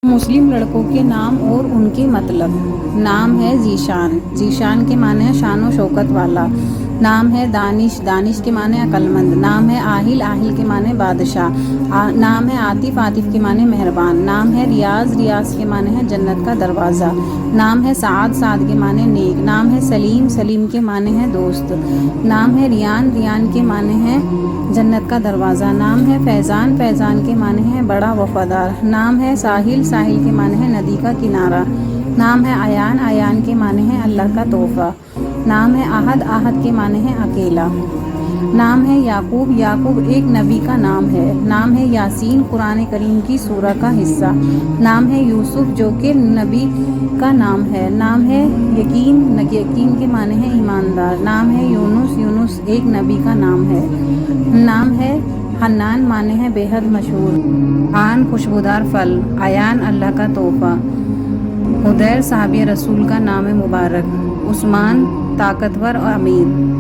مسلم لڑکوں کے نام اور ان کے مطلب۔ نام ہے ذیشان، ذیشان کے معنی ہے شان و شوکت والا۔ نام ہے دانش، دانش کے معنی عقل مند۔ نام ہے آہل، آہل کے معنی بادشاہ۔ نام ہے عاطف، عاطف کے معنی مہربان۔ نام ہے ریاض، ریاض کے معنی ہے جنت کا دروازہ۔ نام ہے سعد، سعد کے معنی نیک۔ نام ہے سلیم، سلیم کے معنی ہے دوست۔ نام ہے ریان، ریان کے معنی ہے جنت کا دروازہ۔ نام ہے فیضان، فیضان کے معنی ہے بڑا وفادار۔ نام ہے ساحل، ساحل کے معنی ہے ندی کا کنارہ۔ نام ہے عیان، عیان کے معنی ہے اللہ کا تحفہ۔ نام ہے احد، احد کے معنی ہے اکیلا۔ نام ہے یعقوب، یعقوب ایک نبی کا نام ہے۔ نام ہے یاسین، قرآن کریم کی سورہ کا حصہ۔ نام ہے یوسف، جو کہ نبی کا نام ہے۔ نام ہے یقین، یقین کے معنی ہے ایماندار۔ نام ہے یونس، یونس ایک نبی کا نام ہے۔ نام ہے حنان، معنی ہے بے حد مشہور۔ آن خوشبودار پھل، عیان اللہ کا تحفہ۔ حدیر صحابی رسول کا نام مبارک۔ عثمان طاقتور اور امیر۔